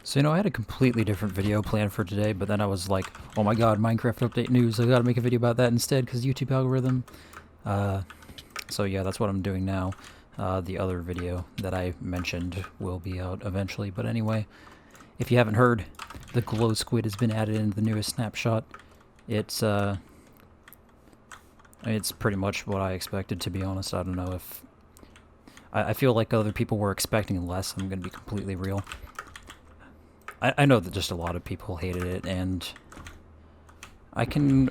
So, I had a completely different video planned for today, but then I was like, oh my god, Minecraft update news, I gotta make a video about that instead, because YouTube algorithm. So yeah, that's what I'm doing now. The other video that I mentioned will be out eventually, but anyway, if you haven't heard, the glow squid has been added into the newest snapshot. It's pretty much what I expected, to be honest. I don't know if... I feel like other people were expecting less, I'm gonna be completely real. I know that just a lot of people hated it, and I can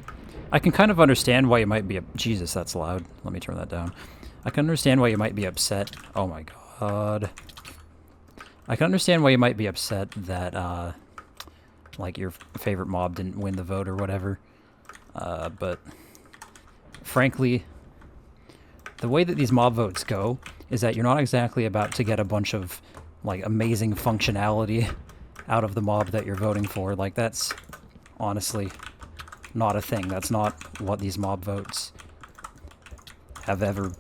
kind of understand why you might be... Jesus, that's loud. Let me turn that down. I can understand why you might be upset. Oh my god. I can understand why you might be upset that, like, your favorite mob didn't win the vote or whatever. But, frankly, the way that these mob votes go is that you're not exactly about to get a bunch of, like, amazing functionality out of the mob that you're voting for. Like, that's honestly not a thing. That's not what these mob votes have ever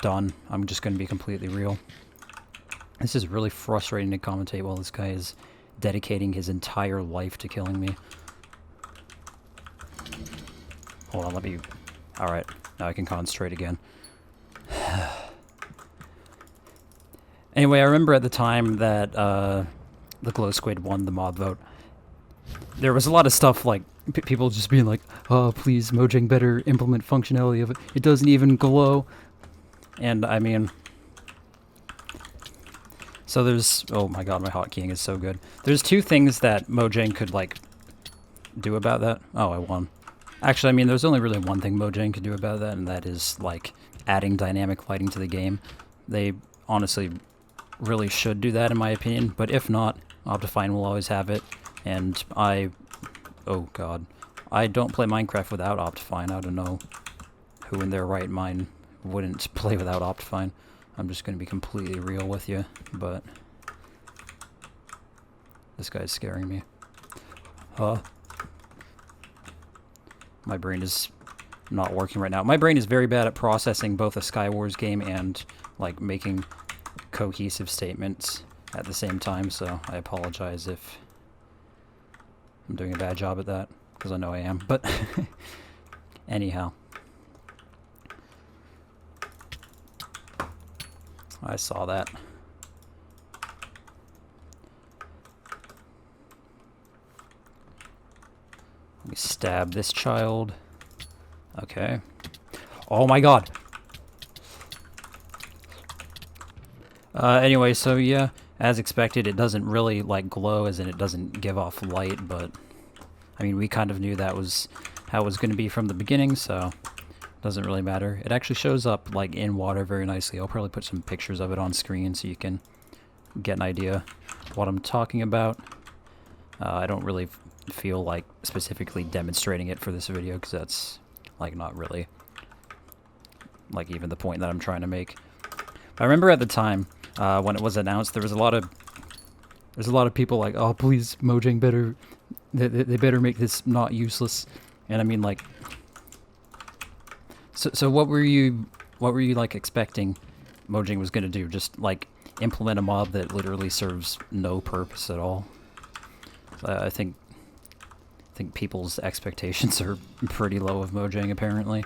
done. I'm just going to be completely real. This is really frustrating to commentate while this guy is dedicating his entire life to killing me. Hold on, let me... Alright, now I can concentrate again. Anyway, I remember at the time that the glow squid won the mob vote, there was a lot of stuff like people just being like, oh, please, Mojang better implement functionality of it. It doesn't even glow. And, I mean... So there's... Oh my god, my hotkeying is so good. There's two things that Mojang could, like, do about that. Oh, I won. Actually, I mean, there's only really one thing Mojang could do about that, and that is, like, adding dynamic lighting to the game. They honestly really should do that, in my opinion. But if not, Optifine will always have it. And oh god. I don't play Minecraft without Optifine. I don't know who in their right mind wouldn't play without Optifine. I'm just going to be completely real with you, but... This guy's scaring me. My brain is not working right now. My brain is very bad at processing both a Skywars game and, like, making cohesive statements at the same time, so I apologize if I'm doing a bad job at that, because I know I am, but anyhow. I saw that. Let me stab this child. Okay. Oh my god! Anyway, so yeah, as expected, it doesn't really, like, glow, as in it doesn't give off light, but, I mean, we kind of knew that was how it was going to be from the beginning, so it doesn't really matter. It actually shows up, like, in water very nicely. I'll probably put some pictures of it on screen so you can get an idea what I'm talking about. I don't really feel like specifically demonstrating it for this video, because that's, like, not really, like, even the point that I'm trying to make. But I remember at the time, when it was announced, there's a lot of people like, oh, please, Mojang better, they better make this not useless. And I mean, like, so what were you like expecting Mojang was gonna do? Just, like, implement a mob that literally serves no purpose at all? I think people's expectations are pretty low of Mojang, apparently.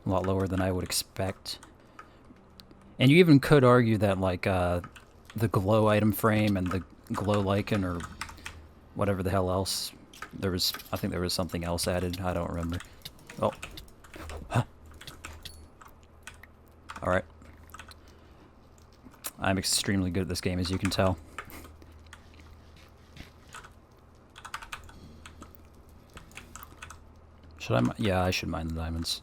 A lot lower than I would expect. And you even could argue that, like, the glow item frame and the glow lichen, or whatever the hell else, I think there was something else added, I don't remember. Oh. Huh. Alright. I'm extremely good at this game, as you can tell. Should I... Yeah, I should mine the diamonds.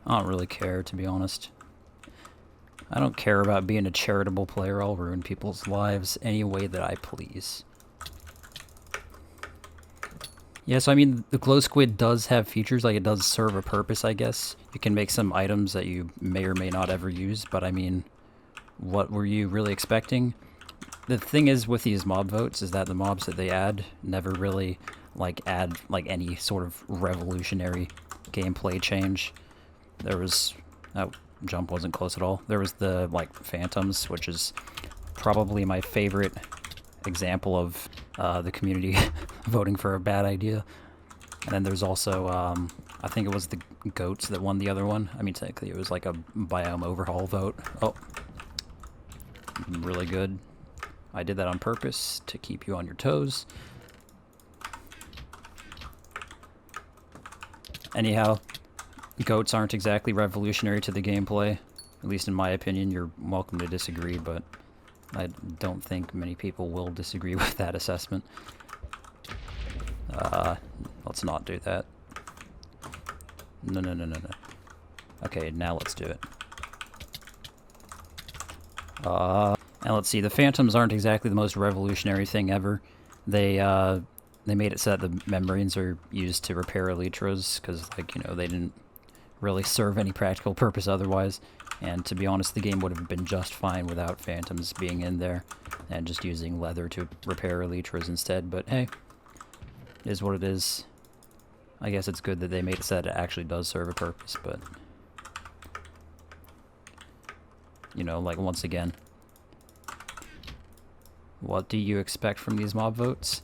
I don't really care, to be honest. I don't care about being a charitable player. I'll ruin people's lives any way that I please. Yeah, so I mean, the glow squid does have features, like, it does serve a purpose, I guess. You can make some items that you may or may not ever use, but I mean, what were you really expecting? The thing is with these mob votes is that the mobs that they add never really, like, add, like, any sort of revolutionary gameplay change. There was... Oh, jump wasn't close at all. There was the, like, phantoms, which is probably my favorite example of the community voting for a bad idea. And then there's also, I think it was the goats that won the other one. I mean, technically it was like a biome overhaul vote. Oh, really good. I did that on purpose to keep you on your toes. Anyhow, goats aren't exactly revolutionary to the gameplay. At least in my opinion. You're welcome to disagree, but I don't think many people will disagree with that assessment. Let's not do that. No. Okay, now let's do it. And let's see, the phantoms aren't exactly the most revolutionary thing ever. They made it so that the membranes are used to repair elytras, because, like, you know, they didn't really serve any practical purpose otherwise. And to be honest, the game would have been just fine without phantoms being in there and just using leather to repair elytras instead. But hey, it is what it is. I guess it's good that they made it so that it actually does serve a purpose, but, you know, like, once again, what do you expect from these mob votes?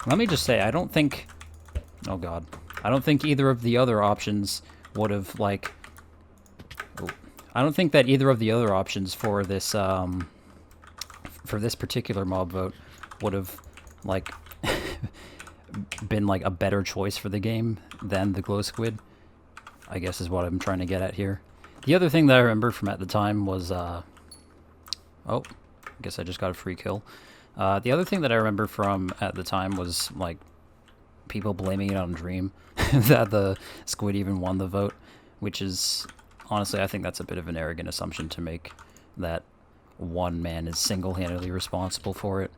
Let me just say, I don't think... Oh god. I don't think either of the other options would have, like... Oh, I don't think that either of the other options for this particular mob vote would have, like, been, like, a better choice for the game than the glow squid, I guess is what I'm trying to get at here. The other thing that I remember from at the time was, oh, I guess I just got a free kill. The other thing that I remember from at the time was, like, people blaming it on Dream, that the squid even won the vote, which is, honestly, I think that's a bit of an arrogant assumption to make, that one man is single-handedly responsible for it.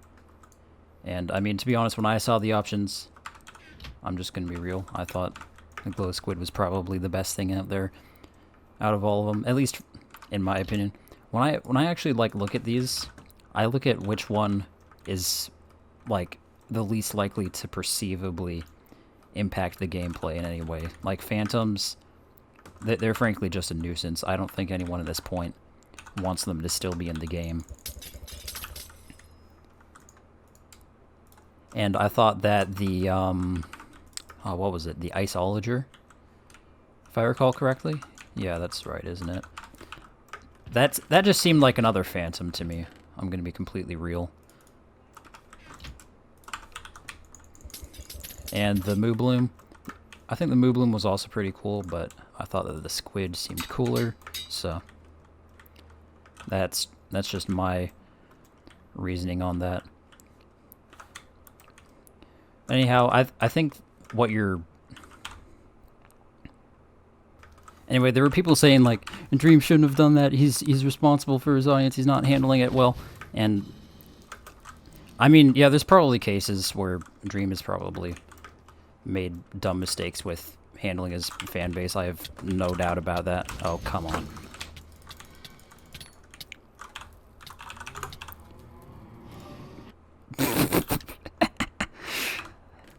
And, I mean, to be honest, when I saw the options, I'm just gonna be real, I thought the glow squid was probably the best thing out there, out of all of them, at least in my opinion. When I actually, like, look at these, I look at which one is, like, the least likely to perceivably impact the gameplay in any way. Like, phantoms, they're frankly just a nuisance. I don't think anyone at this point wants them to still be in the game. And I thought that the, what was it? The Iceologer? If I recall correctly? Yeah, that's right, isn't it? That just seemed like another phantom to me. I'm gonna be completely real. And the Moo Bloom, I think the Moo Bloom was also pretty cool, but I thought that the squid seemed cooler, so that's just my reasoning on that. Anyhow, I think what you're... Anyway, there were people saying, like, Dream shouldn't have done that, he's responsible for his audience, he's not handling it well, and... I mean, yeah, there's probably cases where Dream has probably made dumb mistakes with handling his fan base, I have no doubt about that. Oh, come on.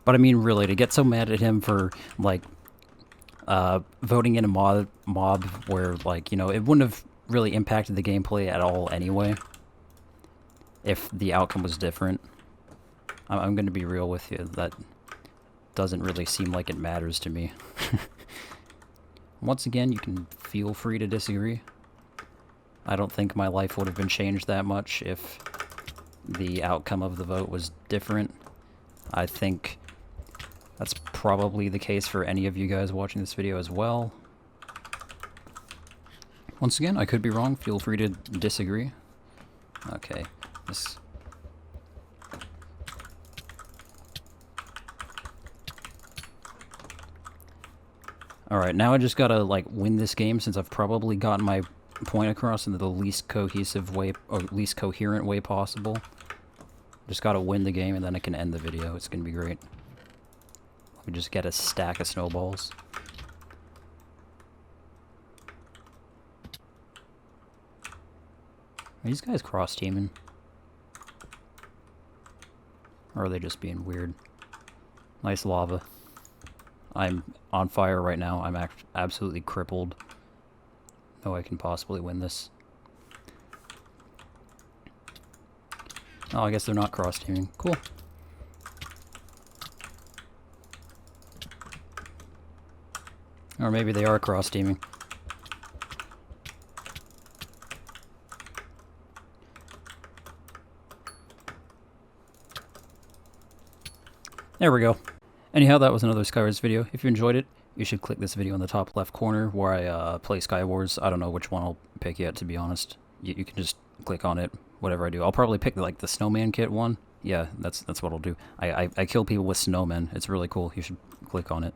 But I mean, really, to get so mad at him for, like, voting in a mob where, like, you know, it wouldn't have really impacted the gameplay at all anyway, if the outcome was different. I'm going to be real with you, that doesn't really seem like it matters to me. Once again, you can feel free to disagree. I don't think my life would have been changed that much if the outcome of the vote was different. I think that's probably the case for any of you guys watching this video as well. Once again, I could be wrong. Feel free to disagree. Okay. This... Alright, now I just gotta, like, win this game since I've probably gotten my point across in the least cohesive way, or least coherent way possible. Just gotta win the game and then I can end the video. It's gonna be great. Let me just get a stack of snowballs. Are these guys cross-teaming? Or are they just being weird? Nice lava. I'm on fire right now. I'm absolutely crippled. No way I can possibly win this. Oh, I guess they're not cross-teaming. Cool. Or maybe they are cross-teaming. There we go. Anyhow, that was another Skywars video. If you enjoyed it, you should click this video in the top left corner where I play Skywars. I don't know which one I'll pick yet, to be honest. You can just click on it, whatever I do. I'll probably pick like the snowman kit one. Yeah, that's what I'll do. I kill people with snowmen. It's really cool. You should click on it.